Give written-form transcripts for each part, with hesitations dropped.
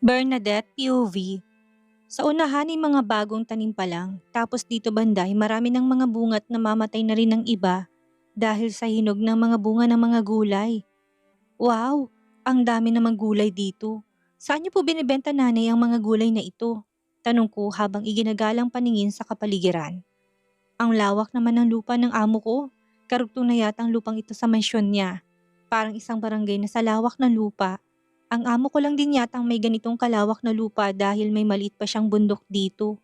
Bernadette POV. Sa unahan ay mga bagong tanim pa lang, tapos dito banda ay marami ng mga bunga at namamatay na rin ng iba dahil sa hinog ng mga bunga ng mga gulay. Wow! Ang dami namang gulay dito. Saan niyo po binibenta nanay ang mga gulay na ito? Tanong ko habang iginagalang paningin sa kapaligiran. Ang lawak naman ng lupa ng amo ko. Karugtong na yata ang lupang ito sa mansyon niya. Parang isang barangay na sa lawak ng lupa. Ang amo ko lang din yatang may ganitong kalawak na lupa dahil may maliit pa siyang bundok dito.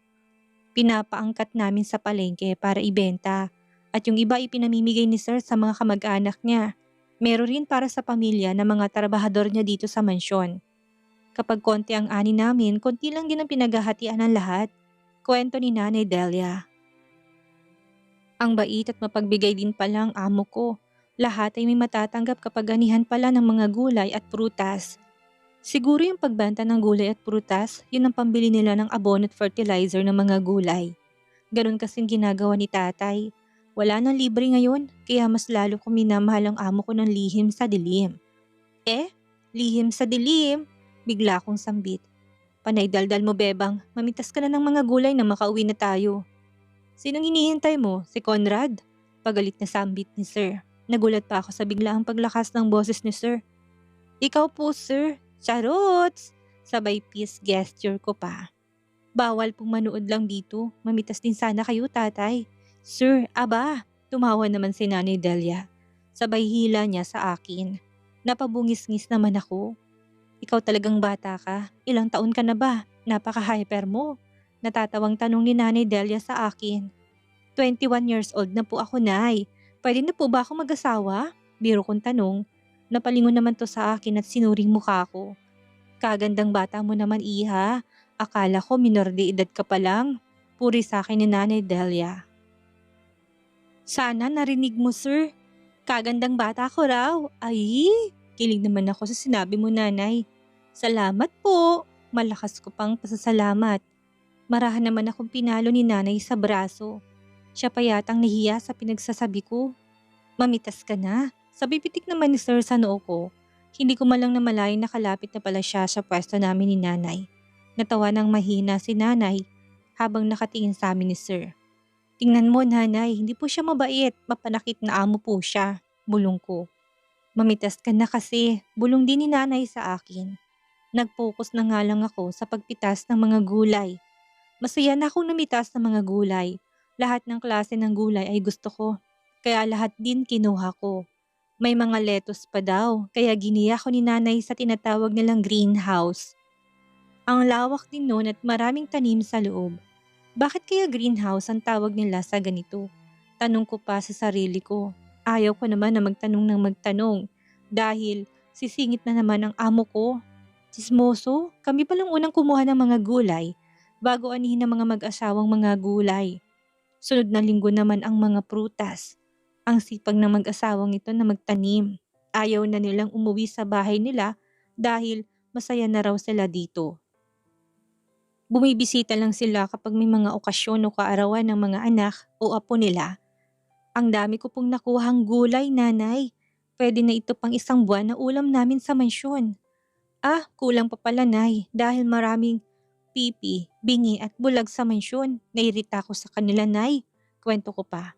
Pinapaangkat namin sa palengke para ibenta at yung iba ipinamimigay ni sir sa mga kamag-anak niya. Meron rin para sa pamilya ng mga trabahador niya dito sa mansyon. Kapag konti ang ani namin, konti lang din ang pinaghahatian ng lahat. Kwento ni Nanay Delia. Ang bait at mapagbigay din pala ang amo ko. Lahat ay may matatanggap kapag ganihan pala ng mga gulay at prutas. Siguro yung pagbenta ng gulay at prutas, yun ang pambili nila ng abono at fertilizer ng mga gulay. Ganun kasing ginagawa ni tatay. Wala nang libre ngayon, kaya mas lalo ko minamahal ang amo ko ng lihim sa dilim. Eh, lihim sa dilim? Bigla akong sambit. Panay daldal mo bebang, mamitas ka na ng mga gulay na makauwi na tayo. Sinong hinihintay mo? Si Conrad? Pagalit na sambit ni sir. Nagulat pa ako sa biglaang paglakas ng boses ni sir. Ikaw po sir, charots! Sabay peace gesture ko pa. Bawal pong manood lang dito, mamitas din sana kayo tatay. Sir, aba, tumawa naman si Nanay Delia. Sabay hila niya sa akin. Napabungis-ngis naman ako. Ikaw talagang bata ka, ilang taon ka na ba? Napaka-hyper mo. Natatawang tanong ni Nanay Delia sa akin. 21 years old na po ako, Nay. Pwede na po ba ako mag-asawa? Biro kong tanong. Napalingon naman to sa akin at sinuring mukha ko. Kagandang bata mo naman, iha. Akala ko minor de edad ka pa lang. Puri sa akin ni Nanay Delia. Sana narinig mo, sir. Kagandang bata ko raw. Ay, kilig naman ako sa sinabi mo, nanay. Salamat po. Malakas ko pang pasasalamat. Marahan naman akong pinalo ni nanay sa braso. Siya pa yatang nahiya sa pinagsasabi ko. Mamitas ka na. Sabi pitik naman ni sir sa noo ko. Hindi ko malang namalayan na kalapit na pala siya sa pwesto namin ni nanay. Natawa ng mahina si nanay habang nakatingin sa amin ni sir. Tingnan mo nanay, hindi po siya mabait, mapanakit na amo po siya. Bulong ko. Mamitas ka na kasi, bulong din ni nanay sa akin. Nag-focus na nga lang ako sa pagpitas ng mga gulay. Masaya na akong namitas ng mga gulay. Lahat ng klase ng gulay ay gusto ko. Kaya lahat din kinuha ko. May mga lettuce pa daw, kaya giniya ko ni nanay sa tinatawag nilang greenhouse. Ang lawak din noon at maraming tanim sa loob. Bakit kaya greenhouse ang tawag nila sa ganito? Tanong ko pa sa sarili ko. Ayaw ko naman na magtanong ng magtanong dahil sisingit na naman ang amo ko. Sismoso, kami palang unang kumuha ng mga gulay bago anihin ng mga mag-asawang mga gulay. Sunod na linggo naman ang mga prutas. Ang sipag ng mag-asawang ito na magtanim. Ayaw na nilang umuwi sa bahay nila dahil masaya na raw sila dito. Bumibisita lang sila kapag may mga okasyon o kaarawan ng mga anak o apo nila. Ang dami ko pong nakuhang gulay, nanay. Pwede na ito pang isang buwan na ulam namin sa mansyon. Ah, kulang pa pala, nay, dahil maraming pipi, bingi at bulag sa mansyon. Nairita ako sa kanila, nay. Kwento ko pa.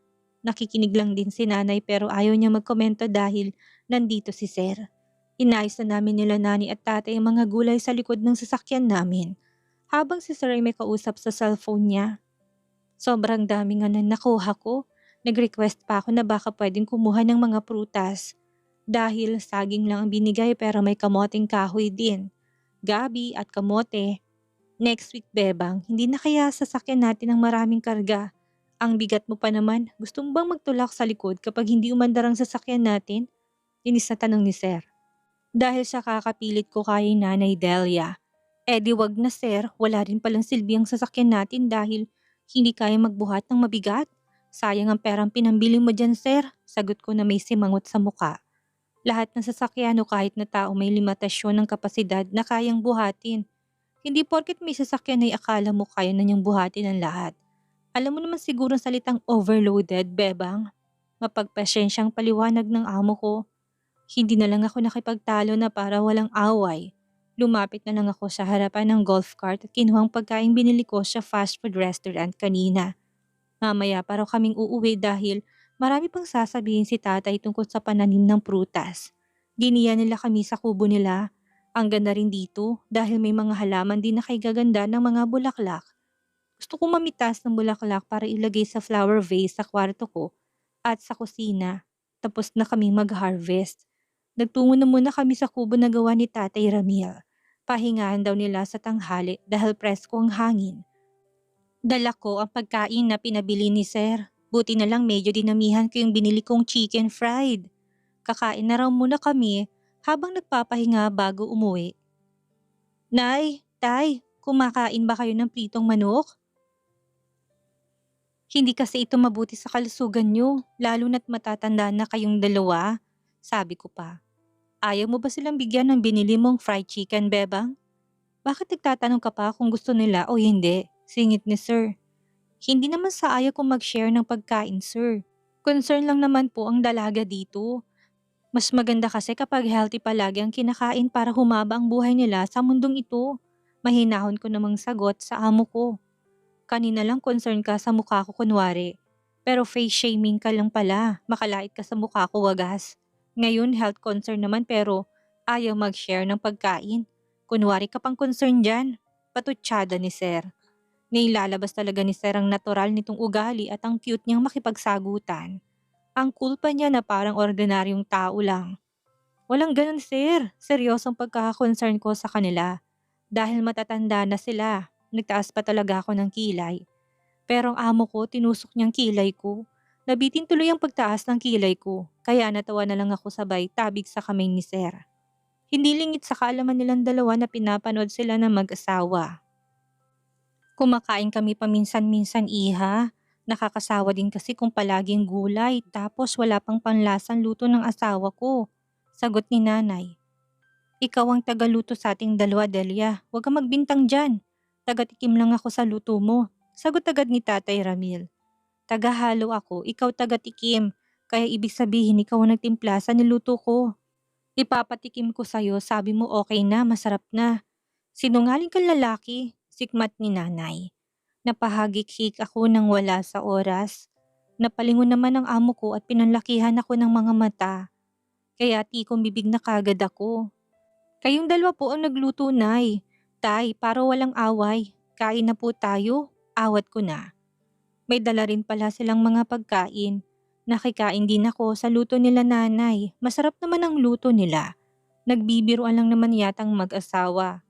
Nakikinig lang din si nanay pero ayaw niya magkomento dahil nandito si sir. Inayos na namin nila nani at tatay ang mga gulay sa likod ng sasakyan namin. Habang si sir ay may kausap sa cellphone niya. Sobrang dami nga na nakuha ko. Nag-request pa ako na baka pwedeng kumuha ng mga prutas. Dahil saging lang ang binigay pero may kamoting kahoy din. Gabi at kamote. Next week bebang, hindi na kaya sasakyan natin ang maraming karga. Ang bigat mo pa naman, gusto mo bang magtulak sa likod kapag hindi umandar ang sasakyan natin? Inis na tanong ni sir. Dahil sa kakapilit ko kay Nanay Delia. Eh di wag na sir, wala rin palang silbi ang sasakyan natin dahil hindi kaya magbuhat ng mabigat. Sayang ang perang pinambili mo dyan sir, sagot ko na may simangot sa muka. Lahat ng sasakyan o kahit na tao may limitasyon ng kapasidad na kayang buhatin. Hindi porket may sasakyan ay akala mo kaya na niyang buhatin ang lahat. Alam mo naman siguro ang salitang overloaded, bebang. Mapagpasensyang paliwanag ng amo ko. Hindi na lang ako nakipagtalo na para walang away. Lumapit na lang ako sa harapan ng golf cart at kinuhang pagkain binili ko sa fast food restaurant kanina. Mamaya pa raw kaming uuwi dahil marami pang sasabihin si tatay tungkol sa pananim ng prutas. Giniya nila kami sa kubo nila. Ang ganda rin dito dahil may mga halaman din na kay gaganda ng mga bulaklak. Gusto kong mamitas ng bulaklak para ilagay sa flower vase sa kwarto ko at sa kusina. Tapos na kami mag-harvest. Nagtungo na muna kami sa kubo na gawa ni Tatay Ramil. Pahingahan daw nila sa tanghali dahil presko ang hangin. Dala ko ang pagkain na pinabili ni Sir. Buti na lang medyo dinamihan ko yung binili kong chicken fried. Kakain na raw muna kami habang nagpapahinga bago umuwi. Nay, Tay, kumakain ba kayo ng pritong manok? Hindi kasi ito mabuti sa kalusugan nyo, lalo na't matatanda na kayong dalawa, sabi ko pa. Ayaw mo ba silang bigyan ng binili mong fried chicken, Bebang? Bakit nagtatanong ka pa kung gusto nila o hindi? Singit ni Sir. Hindi naman sa ayaw kong mag-share ng pagkain, Sir. Concern lang naman po ang dalaga dito. Mas maganda kasi kapag healthy palagi ang kinakain para humaba ang buhay nila sa mundong ito. Mahinahon ko namang sagot sa amo ko. Kanina lang concern ka sa mukha ko kunwari. Pero face shaming ka lang pala, makalait ka sa mukha ko wagas. Ngayon health concern naman pero ayaw mag-share ng pagkain. Kunwari ka pang concern dyan. Patutsada ni Sir. Nailalabas talaga ni Sir ang natural nitong ugali at ang cute niyang makipagsagutan. Ang cool pa niya na parang ordinaryong tao lang. Walang ganun Sir, seryosong pagkaka-concern ko sa kanila. Dahil matatanda na sila, nagtaas pa talaga ako ng kilay. Pero ang amo ko tinusok niyang kilay ko. Nabitin tuloy ang pagtaas ng kilay ko, kaya natawa na lang ako sabay tabig sa kamay ni Sir. Hindi lingid sa kaalaman nilang dalawa na pinapanood sila ng mag-asawa. Kumakain kami paminsan-minsan iha. Nakakasawa din kasi kung palaging gulay tapos wala pang panlasang luto ng asawa ko. Sagot ni nanay. Ikaw ang tagaluto sa ating dalawa, Delia. Huwag kang magbintang dyan. Tagatikim lang ako sa luto mo. Sagot agad ni Tatay Ramil. Tagahalo ako, ikaw tagatikim. Kaya ibig sabihin ikaw ang nagtimpla sa niluto ko. Ipapatikim ko sa'yo, sabi mo okay na, masarap na. Sinungaling kang lalaki, sikmat ni nanay. Napahagik-hik ako nang wala sa oras. Napalingon naman ang amo ko at pinanlakihan ako ng mga mata. Kaya tikong bibig na kagad ako. Kayong dalawa po ang nagluto, Nay. Tay, para walang away. Kain na po tayo. Awat ko na. May dala rin pala silang mga pagkain. Nakikain din ako sa luto nila nanay. Masarap naman ang luto nila. Nagbibiruan lang naman yatang mag-asawa.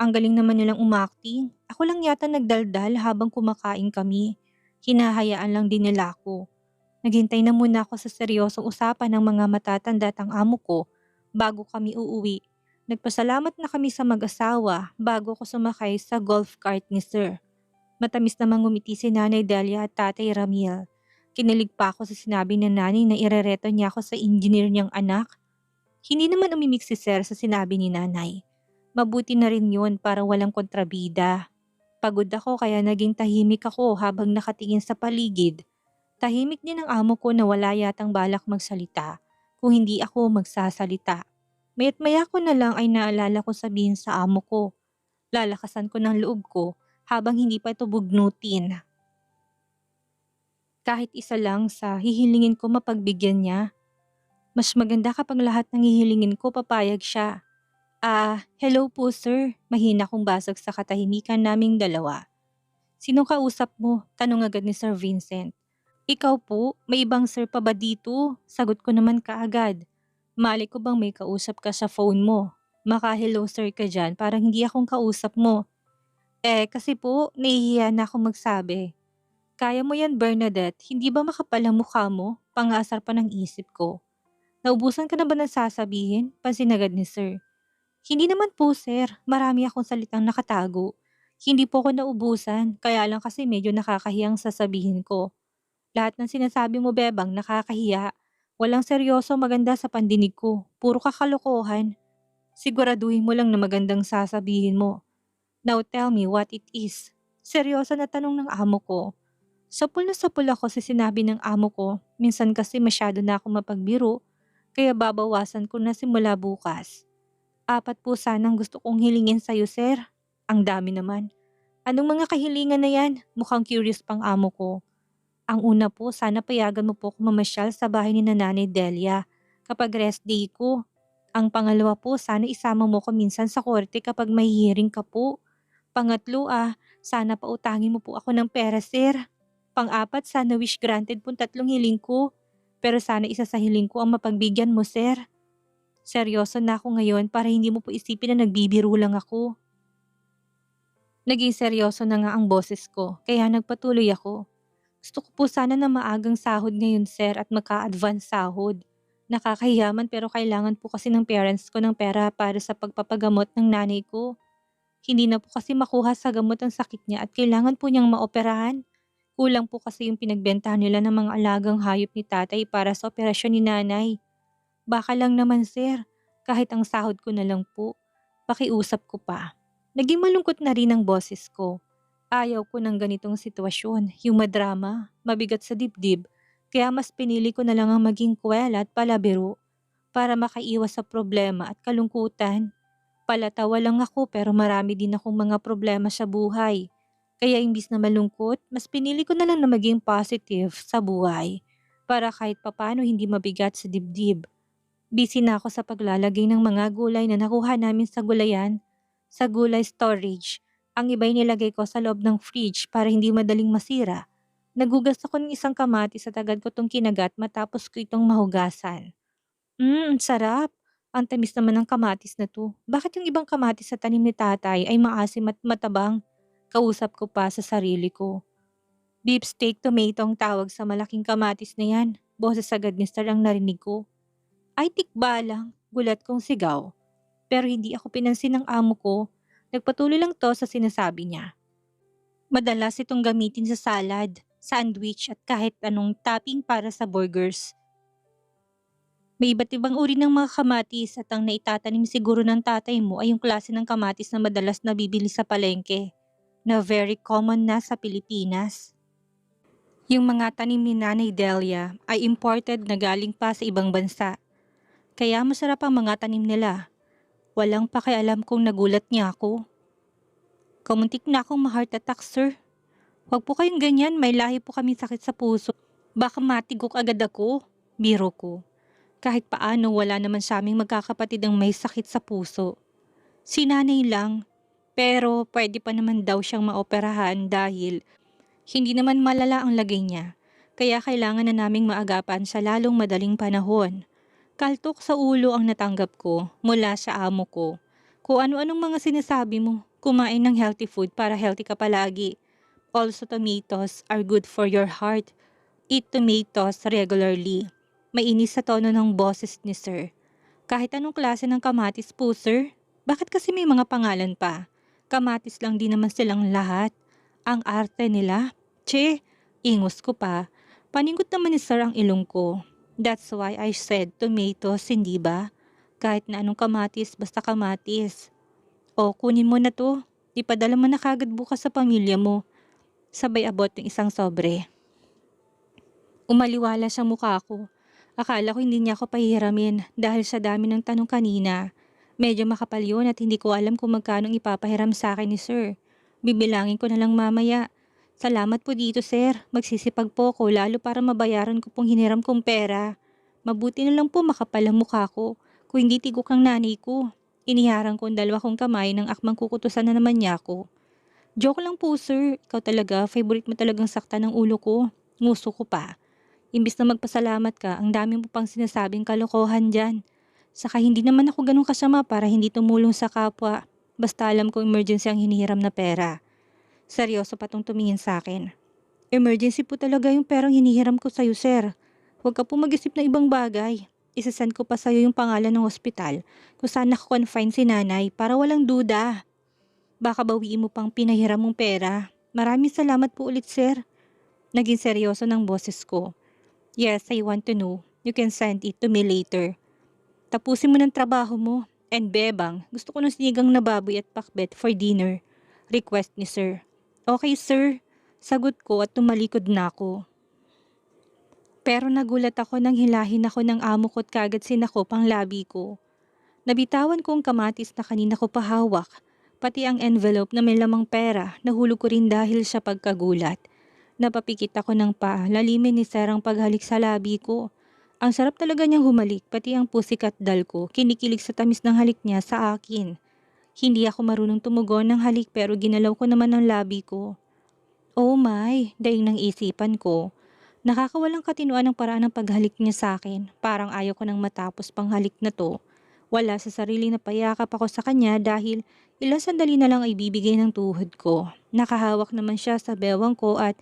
Ang galing naman nilang umakting. Ako lang yata nagdaldal habang kumakain kami. Hinahayaan lang din nila ako. Naghintay na muna ako sa seryosong usapan ng mga matatanda at ang amo ko bago kami uuwi. Nagpasalamat na kami sa mag-asawa bago ko sumakay sa golf cart ni Sir. Matamis namang ngumiti si Nanay Delia at Tatay Ramil. Kinilig pa ako sa sinabi ng nanay na irereto niya ako sa engineer niyang anak. Hindi naman umimik si Sir sa sinabi ni nanay. Mabuti na rin yun para walang kontrabida. Pagod ako kaya naging tahimik ako habang nakatingin sa paligid. Tahimik din ang amo ko na wala yatang balak magsalita kung hindi ako magsasalita. Maya't maya ko na lang ay naalala ko sabihin sa amo ko. Lalakasan ko ng loob ko habang hindi pa ito bugnutin. Kahit isa lang sa hihilingin ko mapagbigyan niya. Mas maganda kapag lahat ng hihilingin ko papayag siya. Hello po sir. Mahina kong basag sa katahimikan naming dalawa. Sinong kausap mo? Tanong agad ni Sir Vincent. Ikaw po, may ibang sir pa ba dito? Sagot ko naman kaagad. Mali ko bang may kausap ka sa phone mo? Maka-hello sir ka dyan, parang hindi akong kausap mo. Kasi po, nahihiya na akong magsabi. Kaya mo yan Bernadette, hindi ba makapal ang mukha mo? Pangasar pa ng isip ko. Naubusan ka na ba ng sasabihin? Pansin agad ni sir. Hindi naman po sir, marami akong salitang nakatago. Hindi po ako naubusan, kaya lang kasi medyo nakakahiyang sasabihin ko. Lahat ng sinasabi mo bebang nakakahiya. Walang seryoso maganda sa pandinig ko, puro kakalokohan. Siguraduhin mo lang na magandang sasabihin mo. Now tell me what it is. Seryoso na tanong ng amo ko. Sapul na sapul ako sa sinabi ng amo ko, minsan kasi masyado na ako mapagbiro, kaya babawasan ko na simula bukas. 4 po sanang gusto kong hilingin sa'yo, sir. Ang dami naman. Anong mga kahilingan na yan? Mukhang curious pang amo ko. Ang una po, sana payagan mo po ako mamasyal sa bahay ni Nanay Delia kapag rest day ko. Ang pangalawa po, sana isama mo ko minsan sa korte kapag may hearing ka po. Pangatlo sana pautangin mo po ako ng pera, sir. Pang-apat, sana wish granted po 3 hiling ko. Pero sana isa sa hiling ko ang mapagbigyan mo, sir. Seryoso na ako ngayon para hindi mo po isipin na nagbibiro lang ako. Naging seryoso na nga ang boses ko, kaya nagpatuloy ako. Gusto ko po sana na maagang sahod ngayon, sir, at magka-advance sahod. Nakakahiyaman pero kailangan po kasi ng parents ko ng pera para sa pagpapagamot ng nanay ko. Hindi na po kasi makuha sa gamot ang sakit niya at kailangan po niyang maoperahan. Kulang po kasi yung pinagbentahan nila ng mga alagang hayop ni tatay para sa operasyon ni nanay. Baka lang naman, sir, kahit ang sahod ko na lang po. Pakiusap ko pa. Naging malungkot na rin ang boses ko. Ayaw ko ng ganitong sitwasyon, yung madrama, mabigat sa dibdib, kaya mas pinili ko na lang ang maging kwela at palabiro para makaiwas sa problema at kalungkutan. Palatawa lang ako pero marami din akong mga problema sa buhay. Kaya imbis na malungkot, mas pinili ko na lang na maging positive sa buhay para kahit papano hindi mabigat sa dibdib. Busy na ako sa paglalagay ng mga gulay na nakuha namin sa gulayan, sa gulay storage. Ang iba'y nilagay ko sa loob ng fridge para hindi madaling masira. Nagugas ako ng isang kamatis at agad ko itong kinagat matapos ko itong mahugasan. Ang sarap. Ang tamis naman ng kamatis na to. Bakit yung ibang kamatis sa tanim ni tatay ay maasim at matabang? Kausap ko pa sa sarili ko. Beef steak tomato ang tawag sa malaking kamatis na yan. Boses agad ni Star ang narinig ko. Ay tikba lang, gulat kong sigaw. Pero hindi ako pinansin ng amo ko. Nagpatuloy lang to sa sinasabi niya. Madalas itong gamitin sa salad, sandwich at kahit anong topping para sa burgers. May iba't ibang uri ng mga kamatis at ang naitatanim siguro ng tatay mo ay yung klase ng kamatis na madalas nabibili sa palengke, na very common na sa Pilipinas. Yung mga tanim ni Nanay Delia ay imported na galing pa sa ibang bansa. Kaya masarap ang mga tanim nila. Walang pakialam kung nagulat niya ako. Kamuntik na akong ma-heart attack, sir. Huwag po kayong ganyan, may lahi po kami sakit sa puso. Baka matigok agad ako. Biro ko. Kahit paano wala naman sa aming magkakapatid ang may sakit sa puso. Si nanay lang, pero pwede pa naman daw siyang maoperahan dahil hindi naman malala ang lagay niya. Kaya kailangan na naming maagapan sa lalong madaling panahon. Kaltok sa ulo ang natanggap ko mula sa amo ko. Kung ano-anong mga sinasabi mo, kumain ng healthy food para healthy ka palagi. Also tomatoes are good for your heart. Eat tomatoes regularly. Mainis sa tono ng boses ni sir. Kahit anong klase ng kamatis po, sir? Bakit kasi may mga pangalan pa? Kamatis lang din naman silang lahat. Ang arte nila. Che, ingos ko pa. Paningot naman ni sir ang ilong ko. That's why I said tomatoes, hindi ba? Kahit na anong kamatis, basta kamatis. O, kunin mo na to. Ipadala mo na kagad bukas sa pamilya mo. Sabay abot yung isang sobre. Umaliwala sa mukha ko. Akala ko hindi niya ako pahihiramin dahil sa dami ng tanong kanina. Medyo makapal yun at hindi ko alam kung magkano ipapahiram sa akin ni sir. Bibilangin ko na lang mamaya. Salamat po dito, sir. Magsisipag po ko lalo para mabayaran ko pong hiniram kong pera. Mabuti na lang po makapal ang mukha ko. Kung hindi tigok ang nanay ko. Iniharang ko ang 2 kong kamay ng akmang kukutusan na naman niya ako. Joke lang po, sir. Ikaw talaga, favorite mo talagang sakta ng ulo ko. Nguso ko pa. Imbis na magpasalamat ka, ang dami mo pang sinasabing kalokohan dyan. Saka hindi naman ako ganun kasama para hindi tumulong sa kapwa. Basta alam ko emergency ang hinihiram na pera. Seryoso pa tong tumingin sa akin. Emergency po talaga yung perang hinihiram ko sa'yo, sir. Huwag ka po mag-isip ng ibang bagay. Isasend ko pa sa'yo yung pangalan ng ospital kung saan nakakonfine si nanay para walang duda. Baka bawiin mo pang pinahiram mong pera. Maraming salamat po ulit, sir. Naging seryoso ng boses ko. Yes, I want to know. You can send it to me later. Tapusin mo ng trabaho mo. And bebang, gusto ko ng sinigang na baboy at pakbet for dinner. Request ni sir. Okay, sir. Sagot ko at tumalikod na ako. Pero nagulat ako nang hilahin ako ng amo ko at kagad sinakop ang labi ko. Nabitawan ko ang kamatis na kanina ko pa hawak, pati ang envelope na may lamang pera, nahulog ko rin dahil sa pagkagulat. Napapikit ako ng lalimin ni Sir ang paghalik sa labi ko. Ang sarap talaga niyang humalik, pati ang pusikat dal ko, kinikilig sa tamis ng halik niya sa akin. Hindi ako marunong tumugon ng halik pero ginalaw ko naman ang labi ko. Oh my, daing ng isipan ko. Nakakawalang katinuan ang paraan ng paghalik niya sa akin. Parang ayaw ko nang matapos pang halik na to. Wala sa sarili na payakap ako sa kanya dahil ilang sandali na lang ay bibigay ng tuhod ko. Nakahawak naman siya sa bewang ko at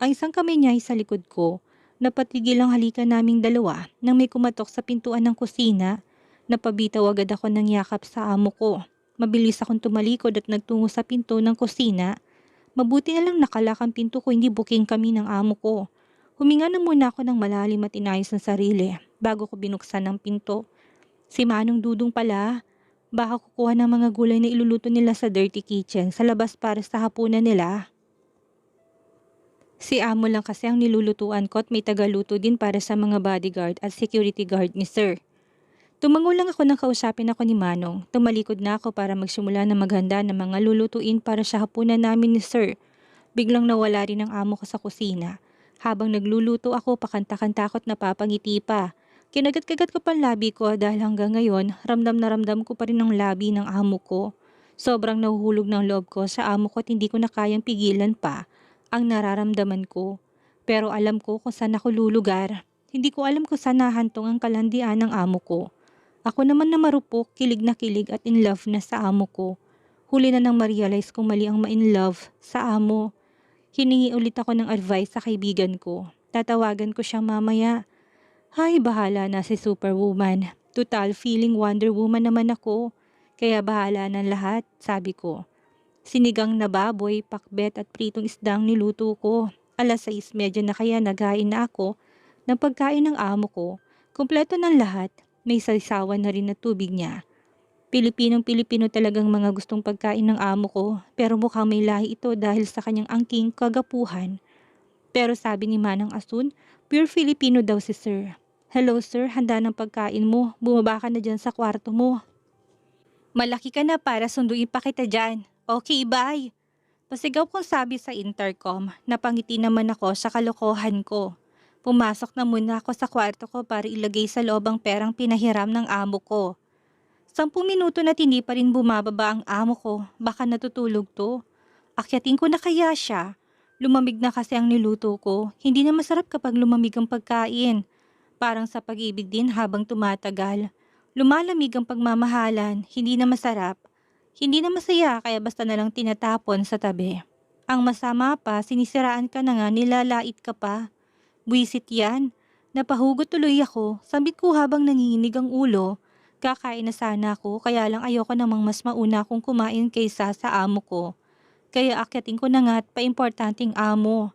ang isang kamay niya ay sa likod ko. Napatigil ang halikan naming dalawa nang may kumatok sa pintuan ng kusina. Napabitaw agad ako ng yakap sa amo ko. Mabilis akong tumalikod at nagtungo sa pinto ng kusina. Mabuti na lang nakalak ang pinto ko, hindi booking kami ng amo ko. Huminga na muna ako ng malalim at inayos ng sarili bago ko binuksan ang pinto. Si Manong Dudong pala. Baka kukuha ng mga gulay na iluluto nila sa dirty kitchen sa labas para sa hapunan nila. Si amo lang kasi ang nilulutuan ko at may tagaluto din para sa mga bodyguard at security guard ni Sir. Tumango lang ako nang kausapin ako ni Manong. Tumalikod na ako para magsimula na maghanda ng mga lulutuin para sa hapunan namin ni Sir. Biglang nawala rin ang amo ko sa kusina. Habang nagluluto ako, pakanta-kanta ako't napapangiti pa. Kinagat-kagat ko pa ang labi ko dahil hanggang ngayon, ramdam na ramdam ko pa rin ang labi ng amo ko. Sobrang nahuhulog ng loob ko sa amo ko at hindi ko na kayang pigilan pa ang nararamdaman ko. Pero alam ko kung saan ako lulugar. Hindi ko alam kung saan nahantong ang kalandian ng amo ko. Ako naman na marupok, kilig na kilig at in love na sa amo ko. Huli na nang ma-realize kong mali ang ma-in love sa amo. Hiningi ulit ako ng advice sa kaibigan ko. Tatawagan ko siya mamaya. Hay, bahala na si Superwoman. Total feeling Wonder Woman naman ako. Kaya bahala na lahat, sabi ko. Sinigang na baboy, pakbet at pritong isdang niluto ko. 6:30 na kaya naghain na ako ng pagkain ng amo ko. Kumpleto ng lahat. May sawsawan na rin na tubig niya. Pilipinong-Pilipino talagang mga gustong pagkain ng amo ko, pero mukhang may lahi ito dahil sa kanyang angking kagapuhan. Pero sabi ni Manang Asun, pure Filipino daw si Sir. Hello Sir, handa ng pagkain mo. Bumaba ka na dyan sa kwarto mo. Malaki ka na para sunduin pa kita dyan. Okay, bye. Pasigaw kong sabi sa intercom. Napangiti naman ako sa kalokohan ko. Pumasok na muna ako sa kwarto ko para ilagay sa loob ang perang pinahiram ng amo ko. 10 minuto na hindi pa rin bumababa ang amo ko. Baka natutulog to. Akyatin ko na kaya siya. Lumamig na kasi ang niluto ko. Hindi na masarap kapag lumamig ang pagkain. Parang sa pag-ibig din habang tumatagal. Lumalamig ang pagmamahalan. Hindi na masarap. Hindi na masaya kaya basta na lang tinatapon sa tabi. Ang masama pa, sinisiraan ka na nga, nilalait ka pa. Buwisit yan. Napahugot tuloy ako. Sabit ko habang nanginginig ang ulo. Kakain na sana ako kaya lang ayoko namang mas mauna akong kumain kaysa sa amo ko. Kaya akyatin ko na nga at paimportanteng amo.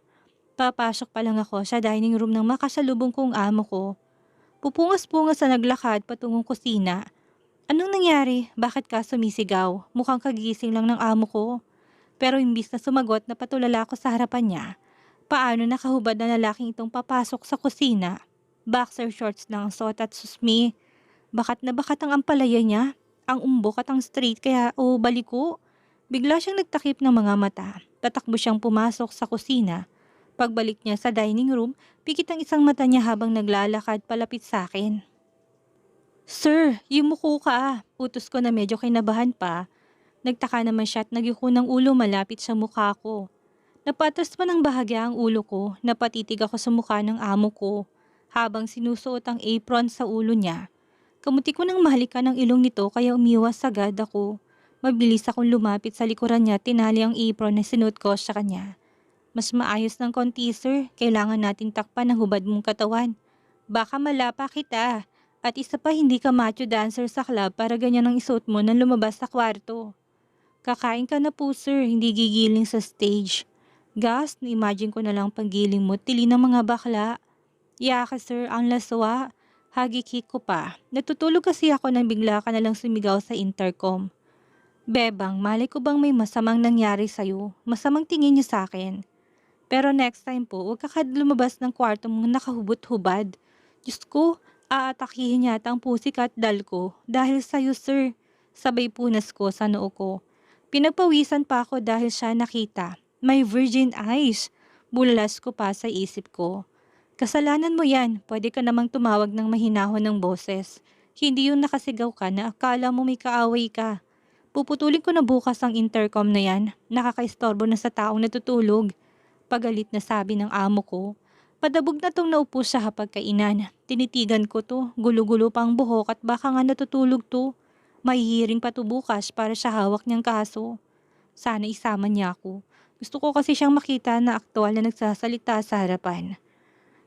Papasok pa lang ako sa dining room ng makasalubong kong amo ko. Pupungas-pungas sa naglakad patungong kusina. Anong nangyari? Bakit ka sumisigaw? Mukhang kagising lang ng amo ko. Pero imbis na sumagot, napatulala ako sa harapan niya. Paano nakahubad na lalaking itong papasok sa kusina? Boxer shorts lang ang suot at susmi. Bakat na bakat ang ampalaya niya. Ang umbok at ang straight kaya baliko. Bigla siyang nagtakip ng mga mata. Tatakbo siyang pumasok sa kusina. Pagbalik niya sa dining room, pikit ang isang mata niya habang naglalakad palapit sa akin. Sir, yumuko ka. Utos ko na medyo kinabahan pa. Nagtaka naman siya at nagyuko ng ulo malapit sa mukha ko. Napatas pa ng bahagya ang ulo ko, napatitig ako sa mukha ng amo ko, habang sinusuot ang apron sa ulo niya. Kamuti ko nang mahalikan ang ilong nito kaya umiwas agad ako. Mabilis akong lumapit sa likuran niya, tinali ang apron na sinuot ko sa kanya. Mas maayos ng konti sir, kailangan nating takpan ang hubad mong katawan. Baka malapa kita. At isa pa hindi ka macho dancer sa club para ganyan ang isuot mo nang lumabas sa kwarto. Kakain ka na po sir, hindi gigiling sa stage. Gas, na-imagine ko na lang paggiling mo, tili ng mga bakla. Yaka sir, ang laswa. Hagikik ko pa. Natutulog kasi ako nang bigla ka na lang sumigaw sa intercom. Bebang, malay ko bang may masamang nangyari sa'yo? Masamang tingin niyo sa akin. Pero next time po, huwag ka lumabas ng kwarto mong nakahubot-hubad. Diyos ko, Aatakihin yata ang pusikat dal ko dahil sa'yo, sir. Sabay punas ko sa noo ko. Pinagpawisan pa ako dahil siya nakita. My virgin eyes. Bulas ko pa sa isip ko. Kasalanan mo yan. Pwede ka namang tumawag ng mahinahon ng boses. Hindi yung nakasigaw ka na akala mo may kaaway ka. Puputulin ko na bukas ang intercom na yan. Nakakaistorbo na sa taong natutulog. Pagalit na sabi ng amo ko. Padabog na tong naupo sa hapagkainan. Tinitigan ko to. Gulo-gulo pa ang buhok at baka nga natutulog to. Mahihiring pa to bukas para sa hawak niyang kaso. Sana isama niya ako. Gusto ko kasi siyang makita na aktwal na nagsasalita sa harapan.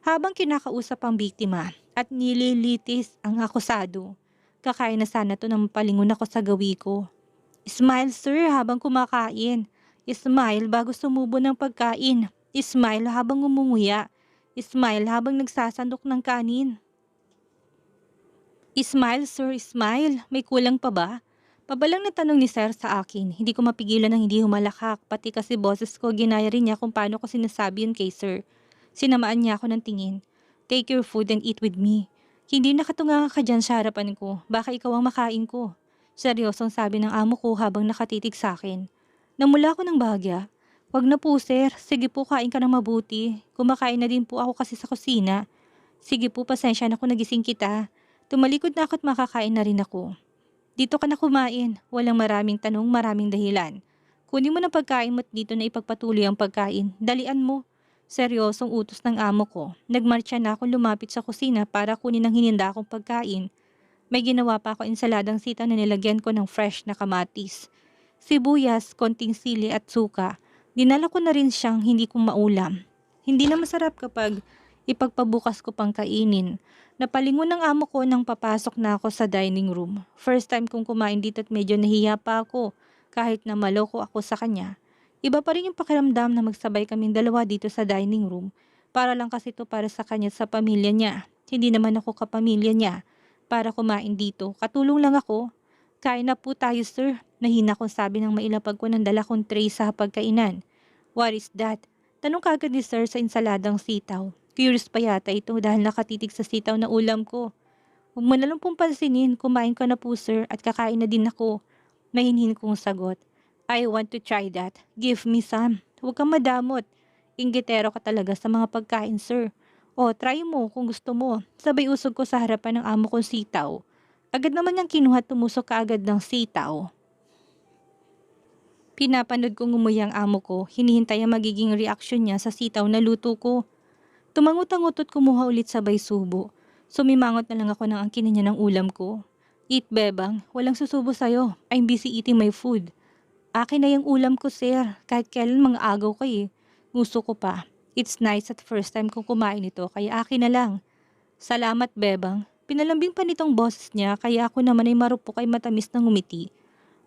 Habang kinakausap ang biktima at nililitis ang akusado, kakain na sana to nang palingon ako sa gawi ko. Smile, sir, habang kumakain. Smile bago sumubo ng pagkain. Smile habang umunguya. Smile habang nagsasandok ng kanin. Smile, sir, smile. May kulang pa ba? Pabalang na tanong ni sir sa akin. Hindi ko mapigilan ng hindi humalakak. Pati kasi boses ko, ginaya rin niya kung paano ko sinasabi yun kay sir. Sinamaan niya ako ng tingin. Take your food and eat with me. Hindi nakatunga ka dyan sa harapan ko. Baka ikaw ang makain ko. Seryosong sabi ng amo ko habang nakatitig sa akin. Namula ko ng bahagya. Wag na po, sir. Sige po, kain ka ng mabuti. Kumakain na din po ako kasi sa kusina. Sige po, pasensya na kung nagising kita. Tumalikod na ako at makakain na rin ako. Dito ka na kumain. Walang maraming tanong, maraming dahilan. Kunin mo na pagkain mo at dito na ipagpatuloy ang pagkain. Dalian mo. Seryosong utos ng amo ko. Nagmarcha na akong lumapit sa kusina para kunin ang hininda kong pagkain. May ginawa pa ako ensaladang sitaw na nilagyan ko ng fresh na kamatis. Sibuyas, konting sili at suka. Dinala ko na rin siyang hindi ko maulam. Hindi na masarap kapag ipagpabukas ko pang kainin. Napalingon ng amo ko nang papasok na ako sa dining room. First time kong kumain dito at medyo nahiya pa ako kahit na maloko ako sa kanya. Iba pa rin yung pakiramdam na magsabay kaming dalawa dito sa dining room. Para lang kasi ito para sa kanya at sa pamilya niya. Hindi naman ako kapamilya niya para kumain dito. Katulong lang ako. Kain na po tayo, sir. Nahina kong sabi ng mailapag ko ng dala kong tray sa hapagkainan. What is that? Tanong kagad ni sir sa ensaladang sitaw. Curious pa yata ito dahil nakatitig sa sitaw na ulam ko. Huwag mo na lang pong pansinin, kumain ka na po, sir, at kakain na din ako. Mahinhin kong sagot. I want to try that. Give me some. Huwag kang madamot. Inggitero ka talaga sa mga pagkain, sir. O, try mo kung gusto mo. Sabay usog ko sa harapan ng amo kong sitaw. Agad naman niyang kinuha at tumusok kaagad ng sitaw. Pinapanood kong umuwi ang amo ko. Hinihintay ang magiging reaksyon niya sa sitaw na luto ko. Tumangot-tangot at kumuha ulit sabay subo. Sumimangot na lang ako ng angkinin niya ng ulam ko. Eat, bebang. Walang susubo sa'yo. I'm busy eating my food. Akin na yung ulam ko, sir. Kahit kailan mga agaw ko eh. Gusto ko pa. It's nice at first time kong kumain ito kaya akin na lang. Salamat, bebang. Pinalambing pa nitong boses niya kaya ako naman ay marupok ay matamis ng ngumiti.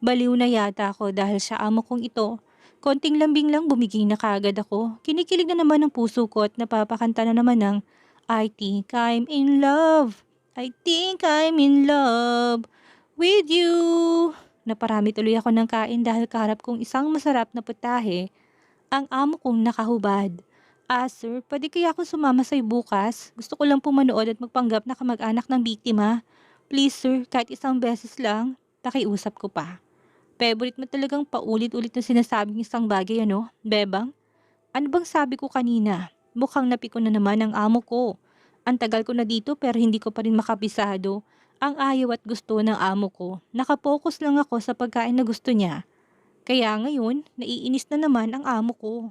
Baliw na yata ako dahil sa amo kong ito. Konting lambing lang bumigay na kaagad ako. Kinikilig na naman ang puso ko at napapakanta na naman ng I think I'm in love. I think I'm in love with you. Naparami tuloy ako ng kain dahil kaharap kong isang masarap na putahe. Ang amo kong nakahubad. Sir, pwede kaya ako sumama sa'yo bukas? Gusto ko lang pumanood at magpanggap na kamag-anak ng biktima. Please, sir, kahit isang beses lang. Pakiusap ko pa. Favorite mo talagang paulit-ulit na sinasabing isang bagay, ano, bebang? Ano bang sabi ko kanina? Mukhang napiko na naman ang amo ko. Ang tagal ko na dito pero hindi ko pa rin makabisado. Ang ayaw at gusto ng amo ko. Nakapokus lang ako sa pagkain na gusto niya. Kaya ngayon, naiinis na naman ang amo ko.